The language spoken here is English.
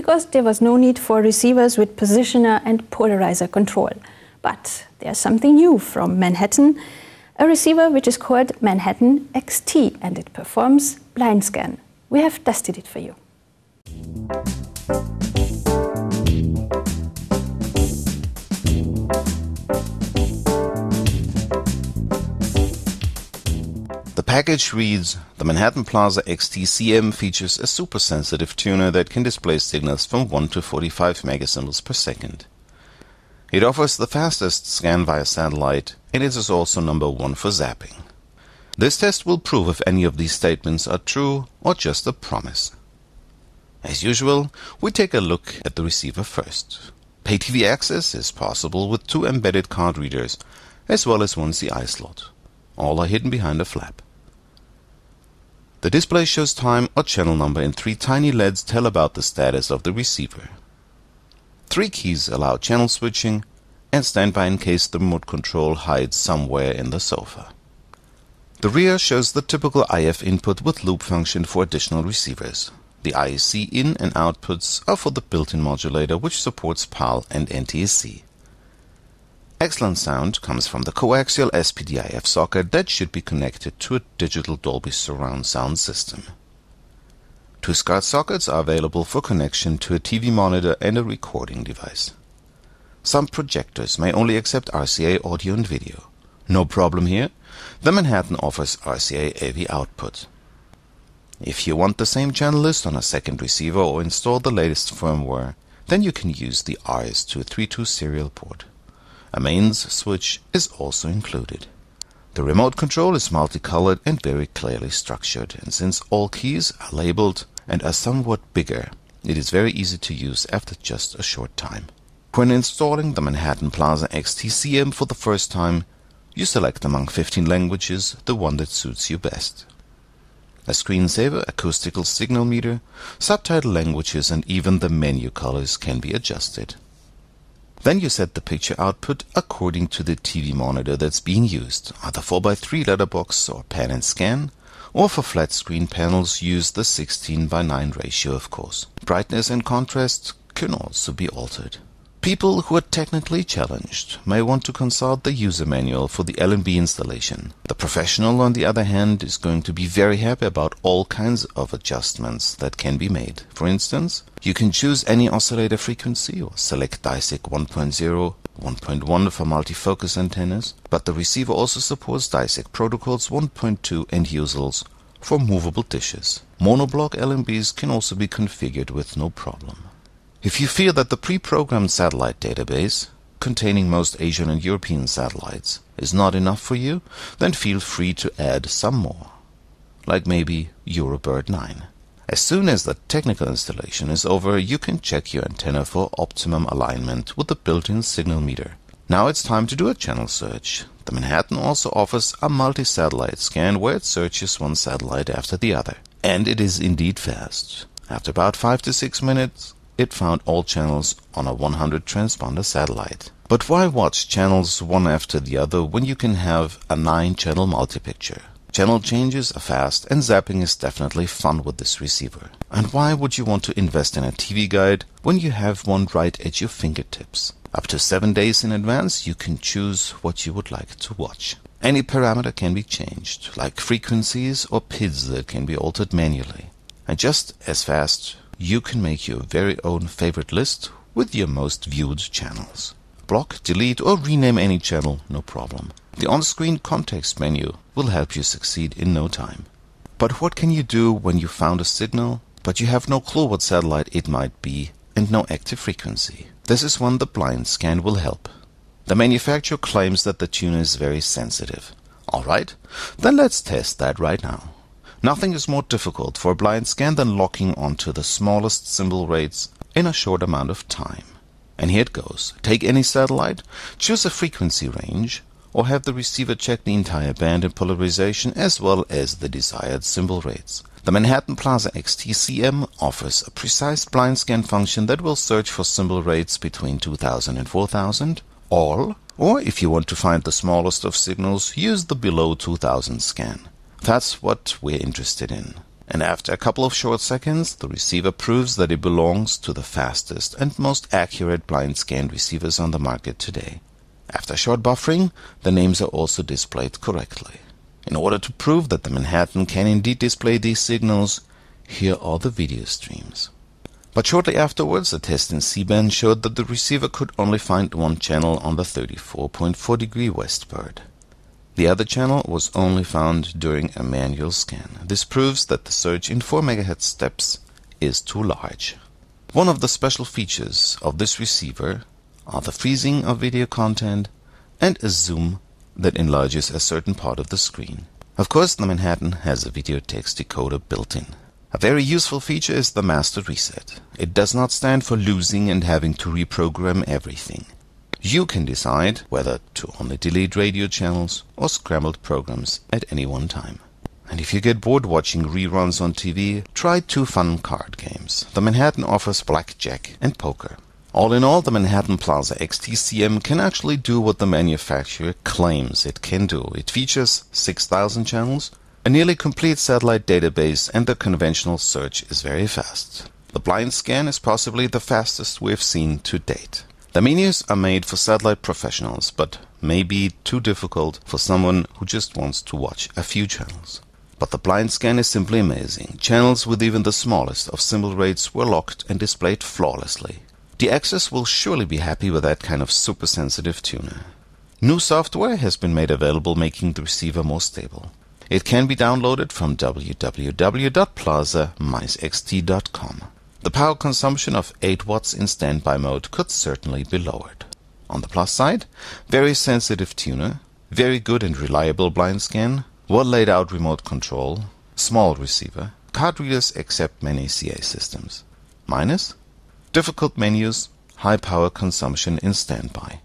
because there was no need for receivers with positioner and polarizer control. But there's something new from Manhattan, a receiver which is called Manhattan XT, and it performs blind scan. We have tested it for you. The package reads, the Manhattan Plaza XT-CM features a super-sensitive tuner that can display signals from 1 to 45 megasymbols per second. It offers the fastest scan via satellite, and it is also number 1 for zapping. This test will prove if any of these statements are true or just a promise. As usual, we take a look at the receiver first. Pay TV access is possible with 2 embedded card readers, as well as 1 CI slot. All are hidden behind a flap. The display shows time or channel number, and 3 tiny LEDs tell about the status of the receiver. 3 keys allow channel switching and stand by in case the remote control hides somewhere in the sofa. The rear shows the typical IF input with loop function for additional receivers. The IEC in and outputs are for the built-in modulator, which supports PAL and NTSC. Excellent sound comes from the coaxial SPDIF socket that should be connected to a digital Dolby surround sound system. 2 SCART sockets are available for connection to a TV monitor and a recording device. Some projectors may only accept RCA audio and video. No problem here. The Manhattan offers RCA AV output. If you want the same channel list on a second receiver or install the latest firmware, then you can use the RS232 serial port. A mains switch is also included. The remote control is multicolored and very clearly structured, and since all keys are labeled and are somewhat bigger, it is very easy to use after just a short time. When installing the Manhattan Plaza XT-CM for the first time, you select among 15 languages the one that suits you best. A screensaver, acoustical signal meter, subtitle languages, and even the menu colors can be adjusted. Then you set the picture output according to the TV monitor that's being used, either 4x3 letterbox or pan and scan, or for flat screen panels use the 16:9 ratio, of course. Brightness and contrast can also be altered. People who are technically challenged may want to consult the user manual for the LNB installation. The professional, on the other hand, is going to be very happy about all kinds of adjustments that can be made. For instance, you can choose any oscillator frequency or select DISEC 1.0, 1.1 for multifocus antennas, but the receiver also supports DISEC protocols 1.2 and USELs for movable dishes. Monoblock LNBs can also be configured with no problem. If you feel that the pre-programmed satellite database, containing most Asian and European satellites, is not enough for you, then feel free to add some more, like maybe Eurobird 9. As soon as the technical installation is over, you can check your antenna for optimum alignment with the built-in signal meter. Now it's time to do a channel search. The Manhattan also offers a multi-satellite scan where it searches one satellite after the other. And it is indeed fast. After about 5 to 6 minutes, it found all channels on a 100 transponder satellite. But why watch channels one after the other when you can have a 9-channel multi-picture? Channel changes are fast, and zapping is definitely fun with this receiver. And why would you want to invest in a TV guide when you have one right at your fingertips? Up to 7 days in advance, you can choose what you would like to watch. Any parameter can be changed, like frequencies or PIDs that can be altered manually. And just as fast, you can make your very own favorite list with your most viewed channels. Block, delete, or rename any channel, no problem. The on-screen context menu will help you succeed in no time. But what can you do when you found a signal, but you have no clue what satellite it might be and no active frequency? This is when the blind scan will help. The manufacturer claims that the tuner is very sensitive. Alright, then let's test that right now. Nothing is more difficult for a blind scan than locking onto the smallest symbol rates in a short amount of time. And here it goes. Take any satellite, choose a frequency range, or have the receiver check the entire band and polarization as well as the desired symbol rates. The Manhattan Plaza XT-CM offers a precise blind scan function that will search for symbol rates between 2000 and 4000, all, or if you want to find the smallest of signals, use the below 2000 scan. That's what we're interested in. And after a couple of short seconds, the receiver proves that it belongs to the fastest and most accurate blind scan receivers on the market today. After short buffering, the names are also displayed correctly. In order to prove that the Manhattan can indeed display these signals, here are the video streams. But shortly afterwards, a test in C-band showed that the receiver could only find one channel on the 34.4 degree westward. The other channel was only found during a manual scan. This proves that the surge in 4 MHz steps is too large. One of the special features of this receiver are the freezing of video content and a zoom that enlarges a certain part of the screen. Of course, the Manhattan has a video text decoder built in. A very useful feature is the master reset. It does not stand for losing and having to reprogram everything. You can decide whether to only delete radio channels or scrambled programs at any one time. And if you get bored watching reruns on TV, try 2 fun card games. The Manhattan offers blackjack and poker. All in all, the Manhattan Plaza XT-CM can actually do what the manufacturer claims it can do. It features 6,000 channels, a nearly complete satellite database, and the conventional search is very fast. The blind scan is possibly the fastest we've seen to date. The menus are made for satellite professionals, but may be too difficult for someone who just wants to watch a few channels. But the blind scan is simply amazing. Channels with even the smallest of symbol rates were locked and displayed flawlessly. The Access will surely be happy with that kind of super sensitive tuner. New software has been made available, making the receiver more stable. It can be downloaded from www.plaza-xt.com. The power consumption of 8 watts in standby mode could certainly be lowered. On the plus side, very sensitive tuner, very good and reliable blind scan, well laid out remote control, small receiver, card readers accept many CA systems. Minus? Difficult menus, high power consumption in standby.